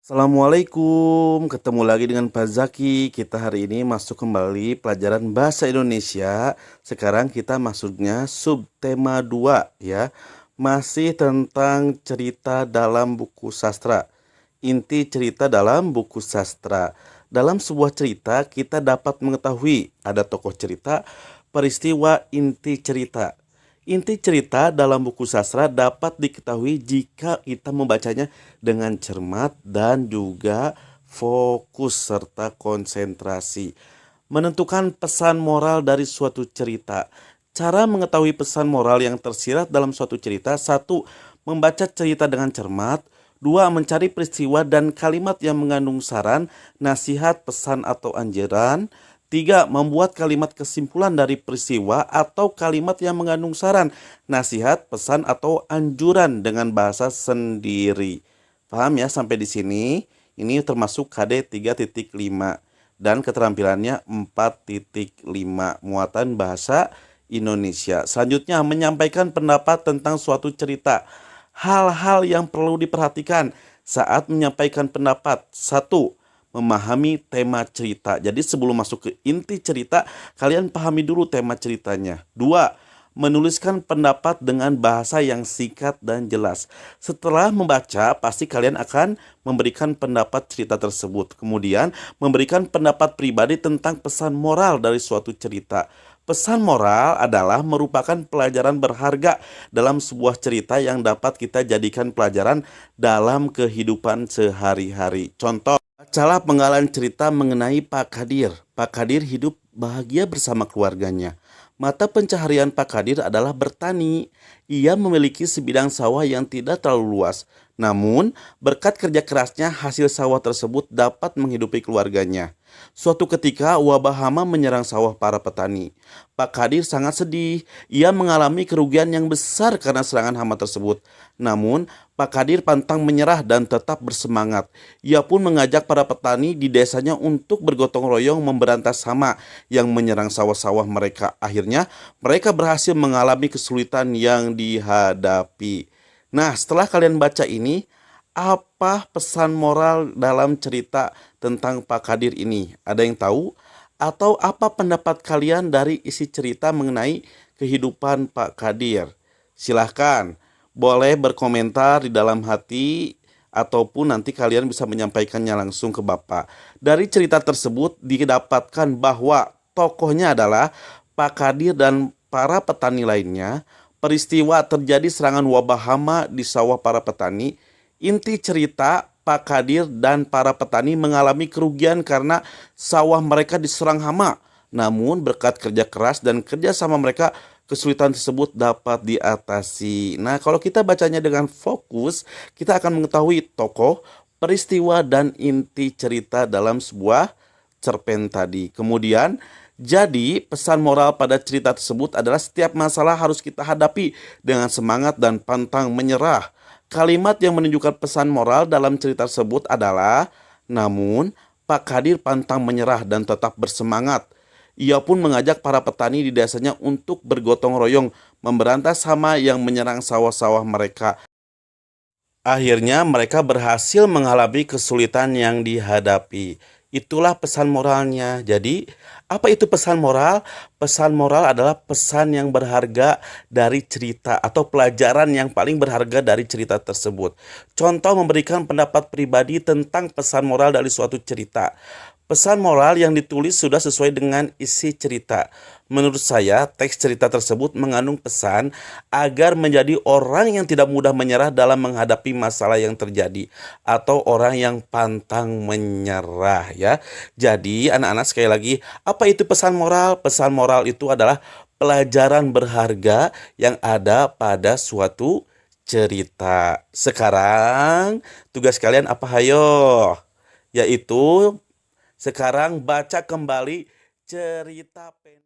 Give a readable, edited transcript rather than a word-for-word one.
Assalamualaikum, ketemu lagi dengan Pak Zaki. Kita hari ini masuk kembali pelajaran Bahasa Indonesia. Sekarang kita masuknya subtema 2 ya. Masih tentang cerita dalam buku sastra. Inti cerita dalam buku sastra. Dalam sebuah cerita kita dapat mengetahui ada tokoh cerita, peristiwa, inti cerita. Inti cerita dalam buku sastra dapat diketahui jika kita membacanya dengan cermat dan juga fokus serta konsentrasi. Menentukan pesan moral dari suatu cerita. Cara mengetahui pesan moral yang tersirat dalam suatu cerita: satu, membaca cerita dengan cermat. Dua, mencari peristiwa dan kalimat yang mengandung saran, nasihat, pesan atau anjuran. Tiga, membuat kalimat kesimpulan dari peristiwa atau kalimat yang mengandung saran, nasihat, pesan atau anjuran dengan bahasa sendiri. Paham ya sampai di sini? Ini termasuk KD 3.5 dan keterampilannya 4.5, muatan bahasa Indonesia. Selanjutnya, menyampaikan pendapat tentang suatu cerita. Hal-hal yang perlu diperhatikan saat menyampaikan pendapat. Satu, memahami tema cerita. Jadi sebelum masuk ke inti cerita, kalian pahami dulu tema ceritanya. Dua, menuliskan pendapat dengan bahasa yang singkat dan jelas. Setelah membaca, pasti kalian akan memberikan pendapat cerita tersebut. Kemudian, memberikan pendapat pribadi tentang pesan moral dari suatu cerita. Pesan moral adalah merupakan pelajaran berharga dalam sebuah cerita yang dapat kita jadikan pelajaran dalam kehidupan sehari-hari. Contoh, bacalah penggalan cerita mengenai Pak Kadir. Pak Kadir hidup bahagia bersama keluarganya. Mata pencaharian Pak Kadir adalah bertani. Ia memiliki sebidang sawah yang tidak terlalu luas. Namun, berkat kerja kerasnya, hasil sawah tersebut dapat menghidupi keluarganya. Suatu ketika, wabah hama menyerang sawah para petani. Pak Kadir sangat sedih. Ia mengalami kerugian yang besar karena serangan hama tersebut. Namun, Pak Kadir pantang menyerah dan tetap bersemangat. Ia pun mengajak para petani di desanya untuk bergotong royong memberantas hama yang menyerang sawah-sawah mereka. Akhirnya, mereka berhasil mengalami kesulitan yang dihadapi. Nah, setelah kalian baca ini, apa pesan moral dalam cerita tentang Pak Kadir ini? Ada yang tahu? Atau apa pendapat kalian dari isi cerita mengenai kehidupan Pak Kadir? Silahkan, boleh berkomentar di dalam hati ataupun nanti kalian bisa menyampaikannya langsung ke Bapak. Dari cerita tersebut didapatkan bahwa tokohnya adalah Pak Kadir dan para petani lainnya. Peristiwa terjadi serangan wabah hama di sawah para petani. Inti cerita, Pak Kadir dan para petani mengalami kerugian karena sawah mereka diserang hama. Namun berkat kerja keras dan kerjasama mereka, kesulitan tersebut dapat diatasi. Nah, kalau kita bacanya dengan fokus, kita akan mengetahui tokoh, peristiwa, dan inti cerita dalam sebuah cerpen tadi. Kemudian, jadi pesan moral pada cerita tersebut adalah setiap masalah harus kita hadapi dengan semangat dan pantang menyerah. Kalimat yang menunjukkan pesan moral dalam cerita tersebut adalah, namun Pak Kadir pantang menyerah dan tetap bersemangat. Ia pun mengajak para petani di desanya untuk bergotong royong memberantas hama yang menyerang sawah-sawah mereka. Akhirnya mereka berhasil mengalami kesulitan yang dihadapi. Itulah pesan moralnya. Jadi, apa itu pesan moral? Pesan moral adalah pesan yang berharga dari cerita atau pelajaran yang paling berharga dari cerita tersebut. Contoh, memberikan pendapat pribadi tentang pesan moral dari suatu cerita. Pesan moral yang ditulis sudah sesuai dengan isi cerita. Menurut saya, teks cerita tersebut mengandung pesan agar menjadi orang yang tidak mudah menyerah dalam menghadapi masalah yang terjadi atau orang yang pantang menyerah ya. Jadi, anak-anak sekali lagi, apa itu pesan moral? Pesan moral itu adalah pelajaran berharga yang ada pada suatu cerita. Sekarang, tugas kalian apa hayo? Yaitu sekarang baca kembali cerita pendek.